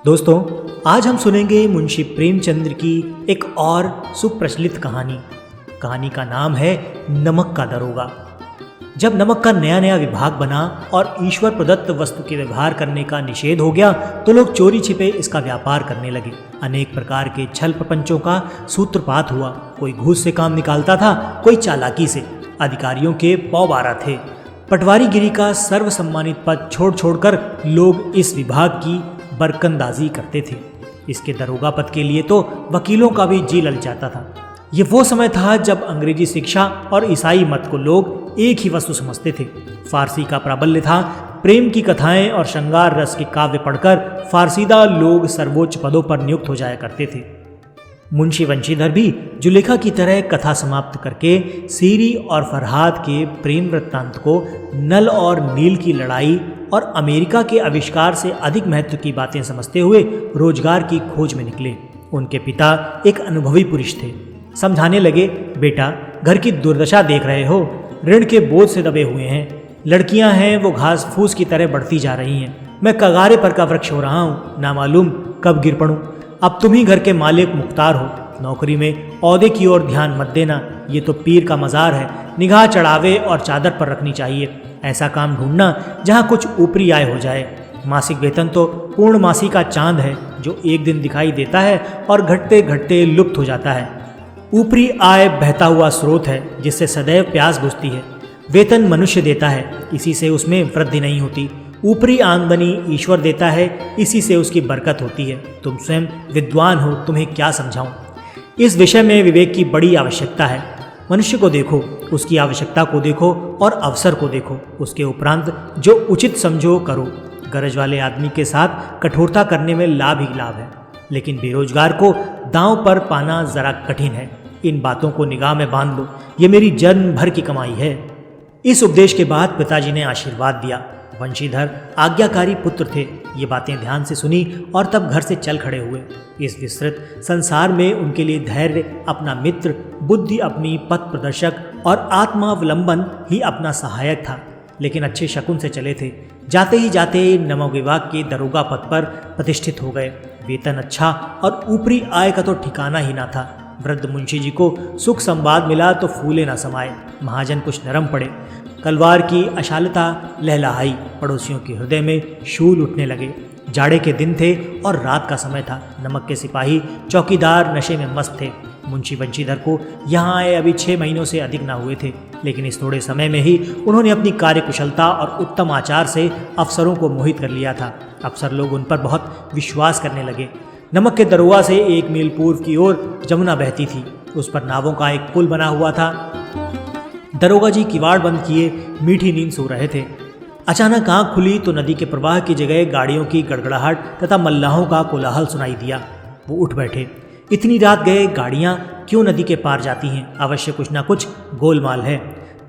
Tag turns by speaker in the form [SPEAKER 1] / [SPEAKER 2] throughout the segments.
[SPEAKER 1] दोस्तों, आज हम सुनेंगे मुंशी प्रेमचंद्र की एक और सुप्रचलित कहानी का नाम है नमक का दरोगा। जब नमक का नया नया विभाग बना और ईश्वर प्रदत्त वस्तु के व्यवहार करने का निषेध हो गया तो लोग चोरी छिपे इसका व्यापार करने लगे। अनेक प्रकार के छल प्रपंचों का सूत्रपात हुआ। कोई घूस से काम निकालता था, कोई चालाकी से। अधिकारियों के पौ बारह थे। पटवारीगिरी का सर्वसम्मानित पद छोड़ छोड़कर लोग इस विभाग की बरकंदाजी करते थे। इसके दरोगा पद के लिए तो वकीलों का भी जी लल जाता था। ये वो समय था जब अंग्रेजी शिक्षा और ईसाई मत को लोग एक ही वस्तु समझते थे। फारसी का प्राबल्य था। प्रेम की कथाएं और श्रृंगार रस के काव्य पढ़कर फारसीदा लोग सर्वोच्च पदों पर नियुक्त हो जाया करते थे। मुंशी वंशीधर भी जुलेखा की तरह कथा समाप्त करके सीरी और फरहाद के प्रेम वृत्तांत को नल और नील की लड़ाई और अमेरिका के आविष्कार से अधिक महत्व की बातें समझते हुए रोजगार की खोज में निकले। उनके पिता एक अनुभवी पुरुष थे। समझाने लगे, बेटा, घर की दुर्दशा देख रहे हो, ऋण के बोझ से दबे हुए हैं। लड़कियां हैं वो घास फूस की तरह बढ़ती जा रही हैं। मैं कगारे पर का वृक्ष हो रहा हूँ, ना मालूम कब गिर पड़ूं। अब तुम ही घर के मालिक मुख्तार हो। नौकरी में औहदे की ओर ध्यान मत देना, ये तो पीर का मज़ार है। निगाह चढ़ावे और चादर पर रखनी चाहिए। ऐसा काम ढूंढना जहाँ कुछ ऊपरी आय हो जाए। मासिक वेतन तो पूर्णमासी का चांद है जो एक दिन दिखाई देता है और घटते घटते लुप्त हो जाता है। ऊपरी आय बहता हुआ स्रोत है जिससे सदैव प्यास बुझती है। वेतन मनुष्य देता है, इसी से उसमें वृद्धि नहीं होती। ऊपरी आमदनी ईश्वर देता है, इसी से उसकी बरकत होती है। तुम स्वयं विद्वान हो, तुम्हें क्या समझाऊं। इस विषय में विवेक की बड़ी आवश्यकता है। मनुष्य को देखो, उसकी आवश्यकता को देखो और अवसर को देखो। उसके उपरांत जो उचित समझो करो। गरज वाले आदमी के साथ कठोरता करने में लाभ ही लाभ है, लेकिन बेरोजगार को दांव पर पाना जरा कठिन है। इन बातों को निगाह में बांध लो, ये मेरी जन्म भर की कमाई है। इस उपदेश के बाद पिताजी ने आशीर्वाद दिया। वंशीधर आज्ञाकारी पुत्र थे। ये बातें ध्यान से सुनी और तब घर से चल खड़े हुए। इस विस्तृत संसार में उनके लिए धैर्य अपना मित्र, बुद्धि अपनी पथ प्रदर्शक और आत्मावलंबन ही अपना सहायक था। लेकिन अच्छे शकुन से चले थे। जाते ही जाते नमक विभाग के दरोगा पद पर प्रतिष्ठित हो गए। वेतन अच्छा और ऊपरी आय का तो ठिकाना ही ना था। वृद्ध मुंशी जी को सुख संवाद मिला तो फूले न समाये। महाजन कुछ नरम पड़े। कलवार की अशालता लहलहाई। पड़ोसियों के हृदय में शूल उठने लगे। जाड़े के दिन थे और रात का समय था। नमक के सिपाही चौकीदार नशे में मस्त थे। मुंशी वंशीधर को यहाँ आए अभी 6 महीनों से अधिक न हुए थे, लेकिन इस थोड़े समय में ही उन्होंने अपनी कार्यकुशलता और उत्तम आचार से अफसरों को मोहित कर लिया था। अफसर लोग उन पर बहुत विश्वास करने लगे। नमक के दरोगा से 1 मील पूर्व की ओर जमुना बहती थी। उस पर नावों का एक पुल बना हुआ था। दरोगा जी किवाड़ बंद किए मीठी नींद सो रहे थे। अचानक आंख खुली तो नदी के प्रवाह की जगह गाड़ियों की गड़गड़ाहट तथा मल्लाहों का कोलाहल सुनाई दिया। वो उठ बैठे। इतनी रात गए गाड़ियां क्यों नदी के पार जाती हैं? अवश्य कुछ ना कुछ गोलमाल है।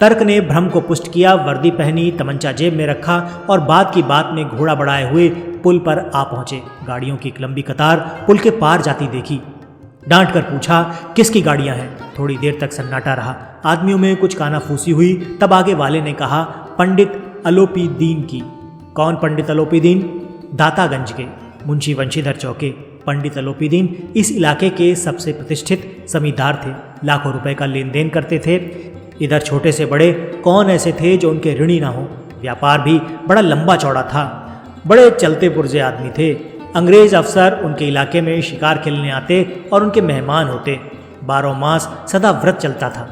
[SPEAKER 1] तर्क ने भ्रम को पुष्ट किया। वर्दी पहनी, तमंचा जेब में रखा और बात की बात में घोड़ा बढ़ाए हुए पुल पर आ पहुंचे। गाड़ियों की एक लंबी कतार पुल के पार जाती देखी। डांट कर पूछा, किसकी गाड़ियां हैं? थोड़ी देर तक सन्नाटा रहा। आदमियों में कुछ कानाफूसी हुई। तब आगे वाले ने कहा, पंडित अलोपीदीन की। कौन पंडित अलोपीदीन? दातागंज के। मुंशी वंशीधर चौके। पंडित अलोपीदीन इस इलाके के सबसे प्रतिष्ठित जमींदार थे। लाखों रुपए का लेन देन करते थे। इधर छोटे से बड़े कौन ऐसे थे जो उनके ऋणी ना हो। व्यापार भी बड़ा लंबा चौड़ा था। बड़े चलते पुर्जे आदमी थे। अंग्रेज अफसर उनके इलाके में शिकार खेलने आते और उनके मेहमान होते। 12 मास सदा व्रत चलता था।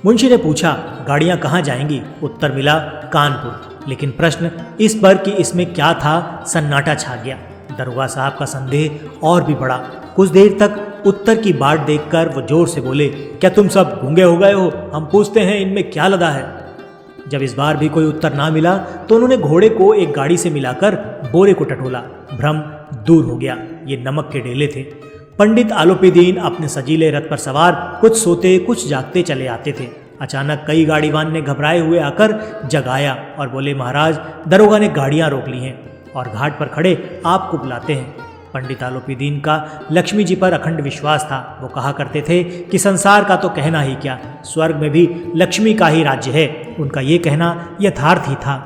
[SPEAKER 1] मुंशी ने पूछा, गाड़ियां कहाँ जाएंगी? उत्तर मिला, कानपुर। लेकिन प्रश्न इस पर कि इसमें क्या था, सन्नाटा छा गया। दरोगा साहब का संदेह और भी बढ़ा। कुछ देर तक उत्तर की बाट देखकर वो जोर से बोले, क्या तुम सब गूंगे हो गए हो? हम पूछते हैं इनमें क्या लदा है? जब इस बार भी कोई उत्तर ना मिला तो उन्होंने घोड़े को एक गाड़ी से मिलाकर बोरे को टटोला। भ्रम दूर हो गया। ये नमक के डेले थे। पंडित आलोपीदीन अपने सजीले रथ पर सवार कुछ सोते कुछ जागते चले आते थे। अचानक कई गाड़ीवान ने घबराए हुए आकर जगाया और बोले, महाराज, दरोगा ने गाड़ियां रोक ली हैं और घाट पर खड़े आपको बुलाते हैं। पंडित आलोपीदीन का लक्ष्मी जी पर अखंड विश्वास था। वो कहा करते थे कि संसार का तो कहना ही क्या, स्वर्ग में भी लक्ष्मी का ही राज्य है। उनका ये कहना यथार्थ ही था।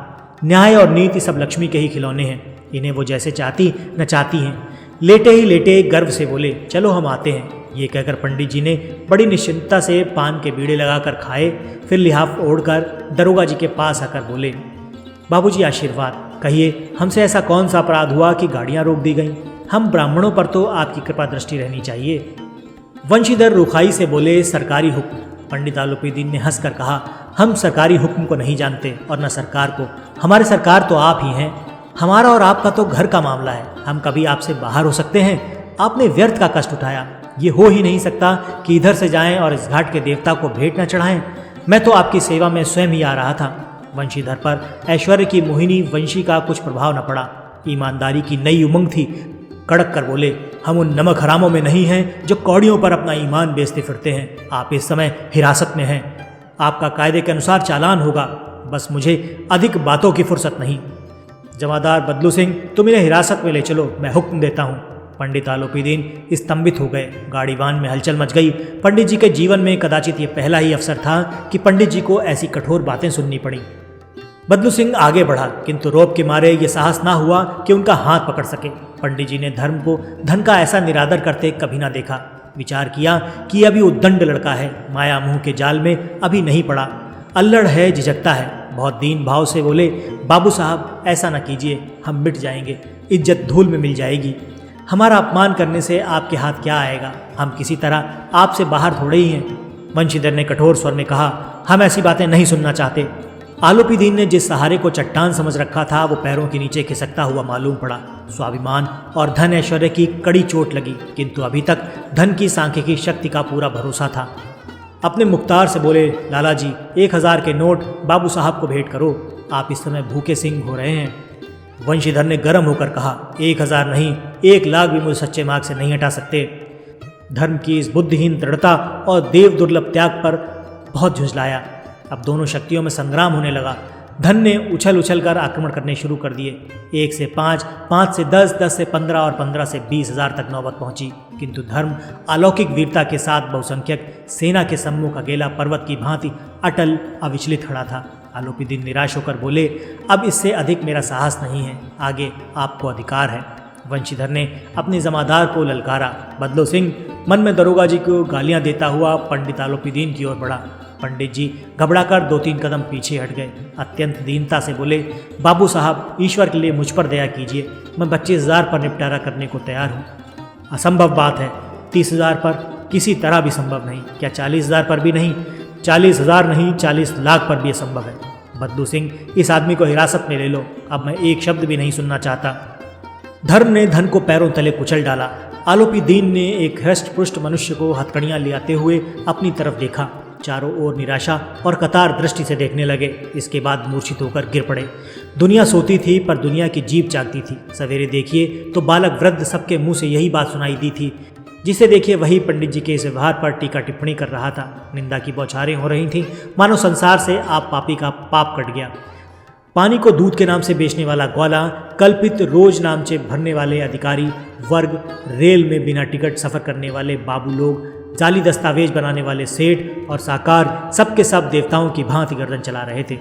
[SPEAKER 1] न्याय और नीति सब लक्ष्मी के ही खिलौने हैं। इन्हें वो जैसे चाहती नचाती हैं। लेटे ही लेटे गर्व से बोले, चलो हम आते हैं। ये कहकर पंडित जी ने बड़ी निश्चिंतता से पान के बीड़े लगाकर खाए, फिर लिहाफ ओढ़कर दरोगा जी के पास आकर बोले, बाबूजी आशीर्वाद, कहिए हमसे ऐसा कौन सा अपराध हुआ कि गाड़ियां रोक दी गईं? हम ब्राह्मणों पर तो आपकी कृपा दृष्टि रहनी चाहिए। वंशीधर रुखाई से बोले, सरकारी हुक्म। पंडित आलोपीदीन ने हंसकर कहा, हम सरकारी हुक्म को नहीं जानते और न सरकार को, हमारे सरकार तो आप ही हैं। हमारा और आपका तो घर का मामला है, हम कभी आपसे बाहर हो सकते हैं? आपने व्यर्थ का कष्ट उठाया, ये हो ही नहीं सकता कि इधर से जाएं और इस घाट के देवता को भेंट न चढ़ाएं। मैं तो आपकी सेवा में स्वयं ही आ रहा था। वंशीधर पर ऐश्वर्य की मोहिनी वंशी का कुछ प्रभाव न पड़ा। ईमानदारी की नई उमंग थी। कड़क कर बोले, हम उन नमक हरामों में नहीं हैं जो कौड़ियों पर अपना ईमान बेचते फिरते हैं। आप इस समय हिरासत में हैं, आपका कायदे के अनुसार चालान होगा। बस मुझे अधिक बातों की फुर्सत नहीं। जमादार बदलू सिंह, तुम इन्हें हिरासत में ले चलो, मैं हुक्म देता हूँ। पंडित आलोपीदीन स्तंभित हो गए। गाड़ीवान में हलचल मच गई। पंडित जी के जीवन में कदाचित ये पहला ही अवसर था कि पंडित जी को ऐसी कठोर बातें सुननी पड़ी। बदलू सिंह आगे बढ़ा, किंतु रोब के मारे ये साहस ना हुआ कि उनका हाथ पकड़ सके। पंडित जी ने धर्म को धन का ऐसा निरादर करते कभी ना देखा। विचार किया कि अभी उद्दंड लड़का है, माया मुंह के जाल में अभी नहीं पड़ा, अल्लड़ है, झिझकता है। बहुत दीन भाव से बोले, बाबू साहब ऐसा ना कीजिए, हम मिट जाएंगे, इज्जत धूल में मिल जाएगी। हमारा अपमान करने से आपके हाथ क्या आएगा? हम किसी तरह आपसे बाहर थोड़े ही हैं। वंशीधर ने कठोर स्वर में कहा, हम ऐसी बातें नहीं सुनना चाहते। आलोपीदीन ने जिस सहारे को चट्टान समझ रखा था वो पैरों के नीचे खिसकता हुआ मालूम पड़ा। स्वाभिमान और धन ऐश्वर्य की कड़ी चोट लगी, किंतु अभी तक धन की सांख्यिकी शक्ति का पूरा भरोसा था। अपने मुख्तार से बोले, लाला जी 1000 के नोट बाबू साहब को भेंट करो, आप इस समय भूखे सिंह हो रहे हैं। वंशीधर ने गर्म होकर कहा, 1000 नहीं, 1 लाख भी मुझे सच्चे मार्ग से नहीं हटा सकते। धर्म की इस बुद्धिहीन दृढ़ता और देव दुर्लभ त्याग पर बहुत झुंझलाया। अब दोनों शक्तियों में संग्राम होने लगा। धन ने उछल उछल कर आक्रमण करने शुरू कर दिए। 1 से 5, 5 से 10, 10 से 15 और 15 से 20,000 तक नौबत पहुंची, किंतु धर्म अलौकिक वीरता के साथ बहुसंख्यक सेना के सम्मुख अकेला पर्वत की भांति अटल अविचलित खड़ा था। आलोपीदीन निराश होकर बोले, अब इससे अधिक मेरा साहस नहीं है, आगे आपको अधिकार है। वंशीधर ने अपने जमादार को ललकारा। बदलो सिंह मन में दरोगा जी को गालियां देता हुआ पंडित आलोपीदीन की ओर बढ़ा। पंडित जी घबराकर 2-3 कदम पीछे हट गए। अत्यंत दीनता से बोले, बाबू साहब ईश्वर के लिए मुझ पर दया कीजिए, मैं 25,000 पर निपटारा करने को तैयार हूँ। असंभव बात है, 30,000 पर किसी तरह भी संभव नहीं। क्या 40,000 पर भी नहीं? 40,000 नहीं, 40 लाख पर भी असंभव है। बदलू सिंह, इस आदमी को हिरासत में ले लो, अब मैं एक शब्द भी नहीं सुनना चाहता। धर्म ने धन को पैरों तले कुचल डाला। आलोपीदीन ने एक हृष्ट पुष्ट मनुष्य को हथकड़ियां ले आते हुए अपनी तरफ देखा। चारों ओर निराशा और कतार दृष्टि से देखने लगे। इसके बाद मूर्छित होकर गिर पड़े। दुनिया सोती थी पर दुनिया की जीभ जागती थी। सवेरे देखिए तो बालक वृद्ध सबके मुंह से यही बात सुनाई दी थी। जिसे देखिए वही पंडित जी के इस व्यवहार पर टीका टिप्पणी कर रहा था। निंदा की बौछारें हो रही थीं, मानो संसार से आप पापी का पाप कट गया। पानी को दूध के नाम से बेचने वाला ग्वाला, कल्पित रोज नामचे भरने वाले अधिकारी वर्ग, रेल में बिना टिकट सफर करने वाले बाबू लोग, जाली दस्तावेज बनाने वाले सेठ और साकार सबके सब देवताओं की भांति गर्दन चला रहे थे।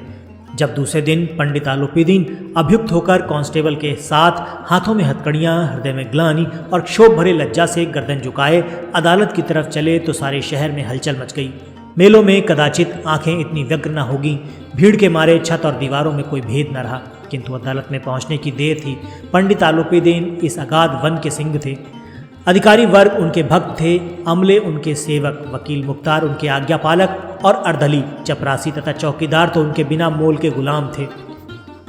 [SPEAKER 1] जब दूसरे दिन पंडित आलोपीदीन अभ्युक्त होकर कांस्टेबल के साथ हाथों में हथकड़ियां, हृदय में ग्लानि और क्षोभ भरे लज्जा से गर्दन झुकाए अदालत की तरफ चले तो सारे शहर में हलचल मच गई। मेलों में कदाचित आंखें इतनी व्यग्र न होगी, भीड़ के मारे छत और दीवारों में कोई भेद न रहा। किंतु अदालत में पहुंचने की देर थी। पंडित आलोपीदीन इस अगाध वन के सिंह थे। अधिकारी वर्ग उनके भक्त थे, अमले उनके सेवक, वकील मुख्तार उनके आज्ञापालक और अर्दली, चपरासी तथा चौकीदार तो उनके बिना मोल के गुलाम थे।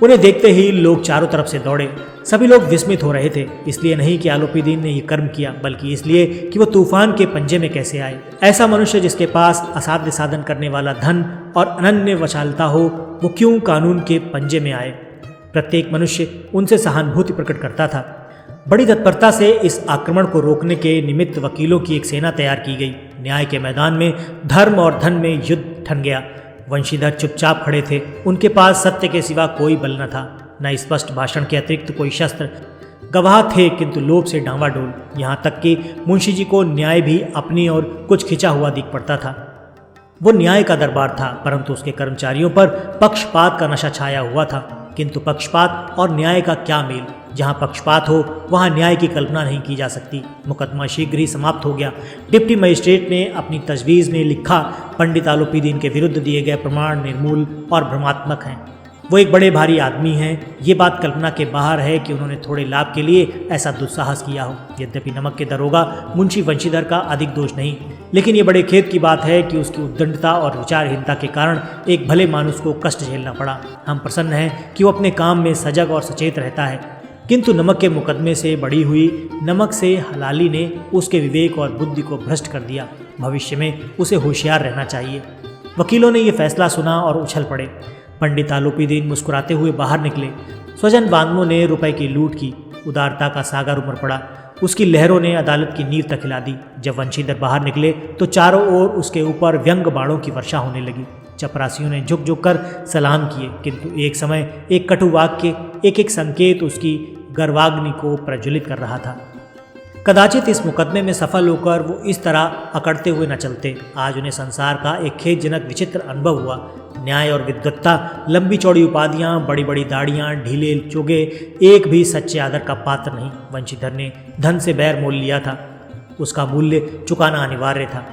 [SPEAKER 1] उन्हें देखते ही लोग चारों तरफ से दौड़े। सभी लोग विस्मित हो रहे थे, इसलिए नहीं कि आलोपीदीन ने ये कर्म किया, बल्कि इसलिए कि वो तूफान के पंजे में कैसे आए। ऐसा मनुष्य जिसके पास असाध्य साधन करने वाला धन और अनन्य वशालता हो, वो क्यों कानून के पंजे में आए? प्रत्येक मनुष्य उनसे सहानुभूति प्रकट करता था। बड़ी तत्परता से इस आक्रमण को रोकने के निमित्त वकीलों की एक सेना तैयार की गई। न्याय के मैदान में धर्म और धन में युद्ध ठन गया। वंशीधर चुपचाप खड़े थे। उनके पास सत्य के सिवा कोई बल न था, न स्पष्ट भाषण के अतिरिक्त कोई शस्त्र। गवाह थे किंतु लोभ से डांवाडोल। यहाँ तक कि मुंशी जी को न्याय भी अपनी ओर कुछ खिंचा हुआ दिख पड़ता था। वो न्याय का दरबार था, परंतु उसके कर्मचारियों पर पक्षपात का नशा छाया हुआ था। किंतु पक्षपात और न्याय का क्या मेल। जहाँ पक्षपात हो वहाँ न्याय की कल्पना नहीं की जा सकती। मुकदमा शीघ्र ही समाप्त हो गया। डिप्टी मजिस्ट्रेट ने अपनी तजवीज़ में लिखा, पंडित आलोपीदीन के विरुद्ध दिए गए प्रमाण निर्मूल और भ्रमात्मक हैं। वो एक बड़े भारी आदमी हैं। ये बात कल्पना के बाहर है कि उन्होंने थोड़े लाभ के लिए ऐसा दुस्साहस किया हो। यद्यपि नमक के दरोगा मुंशी वंशीधर का अधिक दोष नहीं, लेकिन ये बड़े खेद की बात है कि उसकी उद्दंडता और विचारहीनता के कारण एक भले मानुष को कष्ट झेलना पड़ा। हम प्रसन्न हैं कि वो अपने काम में सजग और सचेत रहता है, किंतु नमक के मुकदमे से बड़ी हुई नमक से हलाली ने उसके विवेक और बुद्धि को भ्रष्ट कर दिया। भविष्य में उसे होशियार रहना चाहिए। वकीलों ने यह फैसला सुना और उछल पड़े। पंडित आलोपीदीन मुस्कुराते हुए बाहर निकले। स्वजन बांधवों ने रुपए की लूट की। उदारता का सागर उमड़ पड़ा। उसकी लहरों ने अदालत की नींव तक हिला दी। जब वंशीधर बाहर निकले तो चारों ओर उसके ऊपर व्यंग बाणों की वर्षा होने लगी। चपरासियों ने झुक झुक कर सलाम किए, किंतु एक समय एक कटु वाक्य, एक एक संकेत उसकी गर्वाग्नि को प्रज्वलित कर रहा था। कदाचित इस मुकदमे में सफल होकर वो इस तरह अकड़ते हुए न चलते। आज उन्हें संसार का एक खेदजनक विचित्र अनुभव हुआ। न्याय और विद्वत्ता, लंबी चौड़ी उपाधियां, बड़ी बड़ी दाढ़ियां, ढीले चोगे, एक भी सच्चे आदर का पात्र नहीं। वंशीधर ने धन से बैर मोल लिया था। उसका मूल्य चुकाना अनिवार्य था।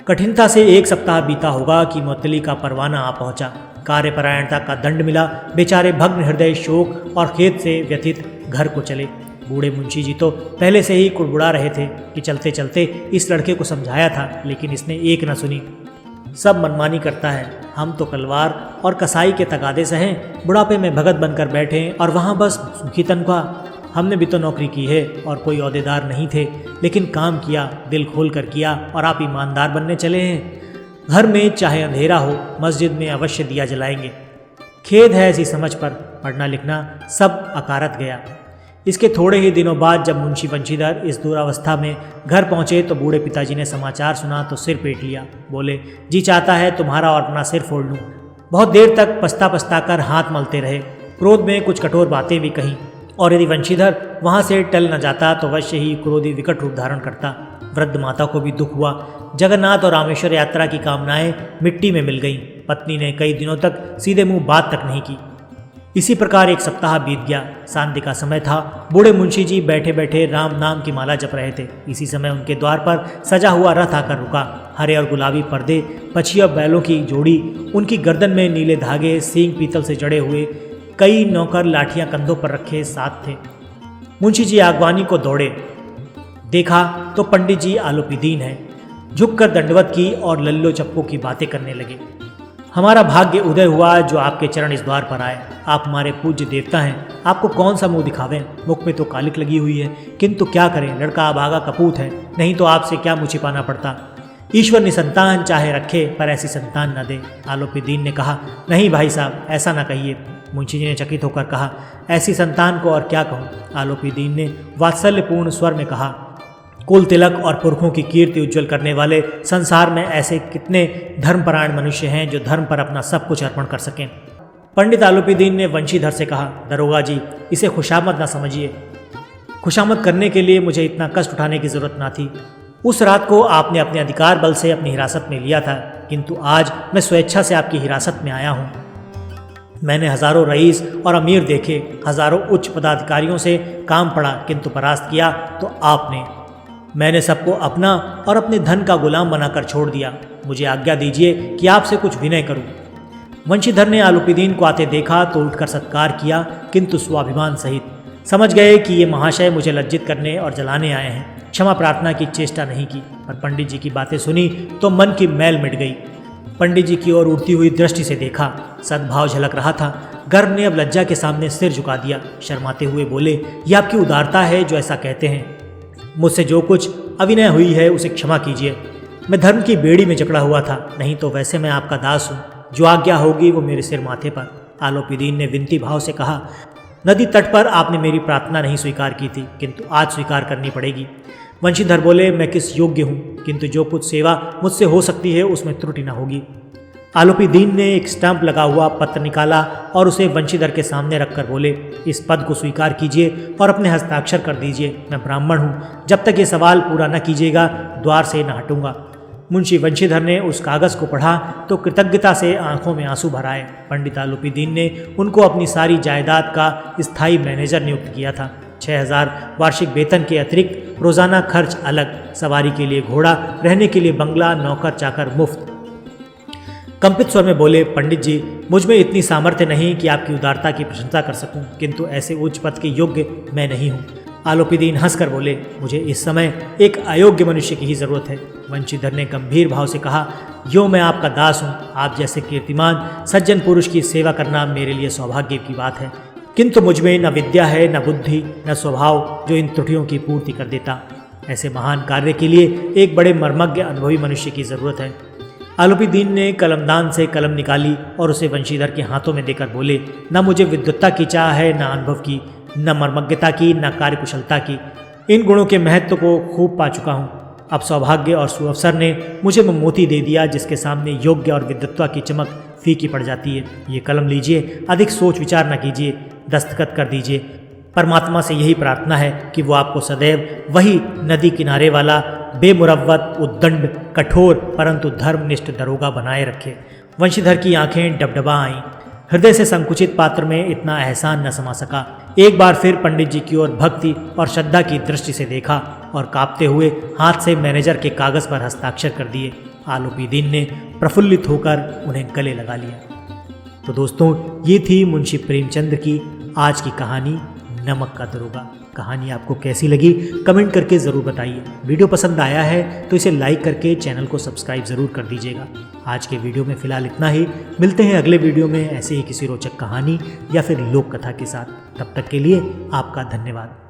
[SPEAKER 1] कठिनता से एक सप्ताह बीता होगा कि मुअत्तली का परवाना आ पहुंचा। कार्यपरायणता का दंड मिला। बेचारे भग्न हृदय शोक और खेद से व्यथित घर को चले। बूढ़े मुंशी जी तो पहले से ही कुड़बुड़ा रहे थे कि चलते चलते इस लड़के को समझाया था, लेकिन इसने एक न सुनी। सब मनमानी करता है। हम तो कलवार और कसाई के तगादे से हैं। बुढ़ापे में भगत बनकर बैठे और वहाँ बस सुखी तनख्वाह। हमने भी तो नौकरी की है और कोई ओहदेदार नहीं थे, लेकिन काम किया, दिल खोल कर किया और आप ईमानदार बनने चले हैं। घर में चाहे अंधेरा हो, मस्जिद में अवश्य दिया जलाएंगे। खेद है ऐसी समझ पर। पढ़ना लिखना सब अकारत गया। इसके थोड़े ही दिनों बाद जब मुंशी वंशीधर इस दुरावस्था में घर पहुंचे तो बूढ़े पिताजी ने समाचार सुना तो सिर पीट लिया। बोले, जी चाहता है तुम्हारा और अपना सिर फोड़ लूं। बहुत देर तक पछता पछता कर हाथ मलते रहे। क्रोध में कुछ कठोर बातें भी कहीं, और यदि वंशीधर वहां से टल न जाता तो अवश्य ही क्रोधी विकट रूप धारण करता। वृद्ध माता को भी दुख हुआ। जगन्नाथ और रामेश्वर यात्रा की कामनाएं मिट्टी में मिल गईं। पत्नी ने कई दिनों तक सीधे मुंह बात तक नहीं की। इसी प्रकार एक सप्ताह बीत गया। सांध्य का समय था। बूढ़े मुंशी जी बैठे बैठे राम नाम की माला जप रहे थे। इसी समय उनके द्वार पर सजा हुआ रथ आकर रुका। हरे और गुलाबी पर्दे, पछिया बैलों की जोड़ी, उनकी गर्दन में नीले धागे, सींग पीतल से जड़े हुए, कई नौकर लाठियां कंधों पर रखे साथ थे। मुंशी जी आगवानी को दौड़े। देखा तो पंडित जी आलोपीदीन हैं। झुककर दंडवत की और लल्लो चप्पो की बातें करने लगे। हमारा भाग्य उदय हुआ जो आपके चरण इस द्वार पर आए। आप हमारे पूज्य देवता हैं। आपको कौन सा मुंह दिखावें। मुख में तो कालिक लगी हुई है, किंतु क्या करें, लड़का अभागा कपूत है। नहीं तो आपसे क्या मुँह छिपाना पड़ता। ईश्वर निसंतान चाहे रखे पर ऐसी संतान न दे। आलोपीदीन ने कहा, नहीं भाई साहब, ऐसा ना कहिए। मुंशी जी ने चकित होकर कहा, ऐसी संतान को और क्या कहूँ। आलोपीदीन ने वात्सल्यपूर्ण स्वर में कहा, कुल तिलक और पुरखों की कीर्ति उज्जवल करने वाले संसार में ऐसे कितने धर्मपरायण मनुष्य हैं जो धर्म पर अपना सब कुछ अर्पण कर सकें। पंडित आलोपीदीन ने वंशीधर से कहा, दरोगा जी, इसे खुशामद ना समझिए। खुशामद करने के लिए मुझे इतना कष्ट उठाने की जरूरत ना थी। उस रात को आपने अपने अधिकार बल से अपनी हिरासत में लिया था, किंतु आज मैं स्वेच्छा से आपकी हिरासत में आया हूँ। मैंने हजारों रईस और अमीर देखे, हजारों उच्च पदाधिकारियों से काम पड़ा, किंतु परास्त किया तो आपने। मैंने सबको अपना और अपने धन का गुलाम बनाकर छोड़ दिया। मुझे आज्ञा दीजिए कि आपसे कुछ विनय करूं। वंशीधर ने आलोपीदीन को आते देखा तो उठकर सत्कार किया, किंतु स्वाभिमान सहित। समझ गए कि ये महाशय मुझे लज्जित करने और जलाने आए हैं। क्षमा प्रार्थना की चेष्टा नहीं की, पर पंडित जी की बातें सुनी तो मन की मैल मिट गई। पंडित जी की ओर उड़ती हुई दृष्टि से देखा। सद्भाव झलक रहा था। गर्भ ने अब लज्जा के सामने सिर झुका दिया। शर्माते हुए बोले, ये आपकी उदारता है जो ऐसा कहते हैं। मुझसे जो कुछ अविनय हुई है उसे क्षमा कीजिए। मैं धर्म की बेड़ी में जकड़ा हुआ था, नहीं तो वैसे मैं आपका दास हूँ। जो आज्ञा होगी वो मेरे सिर माथे पर। आलोपीदीन ने विनती भाव से कहा, नदी तट पर आपने मेरी प्रार्थना नहीं स्वीकार की थी, किंतु आज स्वीकार करनी पड़ेगी। वंशीधर बोले, मैं किस योग्य हूँ, किंतु जो कुछ सेवा मुझसे हो सकती है उसमें त्रुटि न होगी। आलोपीदीन ने एक स्टैंप लगा हुआ पत्र निकाला और उसे वंशीधर के सामने रखकर बोले, इस पद को स्वीकार कीजिए और अपने हस्ताक्षर कर दीजिए। मैं ब्राह्मण हूँ। जब तक ये सवाल पूरा न कीजिएगा द्वार से न हटूंगा। मुंशी वंशीधर ने उस कागज़ को पढ़ा तो कृतज्ञता से आंखों में आंसू भर आए। पंडित आलोपीदीन ने उनको अपनी सारी जायदाद का स्थायी मैनेजर नियुक्त किया था। 6,000 वार्षिक वेतन के अतिरिक्त रोज़ाना खर्च अलग, सवारी के लिए घोड़ा, रहने के लिए बंगला, नौकर चाकर मुफ्त। कंपित स्वर में बोले, पंडित जी, मुझ में इतनी सामर्थ्य नहीं कि आपकी उदारता की प्रशंसा कर सकूं, किंतु ऐसे उच्च पद के योग्य मैं नहीं हूं। आलोपीदीन हंसकर बोले, मुझे इस समय एक अयोग्य मनुष्य की ही जरूरत है। वंशीधर ने गंभीर भाव से कहा, यो मैं आपका दास हूँ। आप जैसे कीर्तिमान सज्जन पुरुष की सेवा करना मेरे लिए सौभाग्य की बात है, किंतु मुझ में न विद्या है, न बुद्धि, न स्वभाव जो इन त्रुटियों की पूर्ति कर देता। ऐसे महान कार्य के लिए एक बड़े मर्मज्ञ अनुभवी मनुष्य की जरूरत है। आलोपीदीन ने कलमदान से कलम निकाली और उसे वंशीधर के हाथों में देकर बोले, न मुझे विद्वत्ता की चाह है, न अनुभव की, न मर्मज्ञता की, न कार्यकुशलता की। इन गुणों के महत्व को खूब पा चुका हूँ। अब सौभाग्य और सुअवसर ने मुझे वो मोती दे दिया जिसके सामने योग्य और विद्वत्ता की चमक फीकी पड़ जाती है। ये कलम लीजिए, अधिक सोच विचार न कीजिए, दस्तखत कर दीजिए। परमात्मा से यही प्रार्थना है कि वो आपको सदैव वही नदी किनारे वाला बेमुरव्वत, उद्दंड, कठोर परंतु धर्मनिष्ठ दरोगा बनाए रखे। वंशीधर की आंखें डबडबा आईं। हृदय से संकुचित पात्र में इतना एहसान न समा सका। एक बार फिर पंडित जी की ओर भक्ति और श्रद्धा की दृष्टि से देखा और कांपते हुए हाथ से मैनेजर के कागज पर हस्ताक्षर कर दिए। आलोपीदीन ने प्रफुल्लित होकर उन्हें गले लगा लिया। तो दोस्तों, ये थी मुंशी प्रेमचंद की आज की कहानी नमक का दरोगा। कहानी आपको कैसी लगी कमेंट करके ज़रूर बताइए। वीडियो पसंद आया है तो इसे लाइक करके चैनल को सब्सक्राइब ज़रूर कर दीजिएगा। आज के वीडियो में फ़िलहाल इतना ही। मिलते हैं अगले वीडियो में ऐसे ही किसी रोचक कहानी या फिर लोक कथा के साथ। तब तक के लिए आपका धन्यवाद।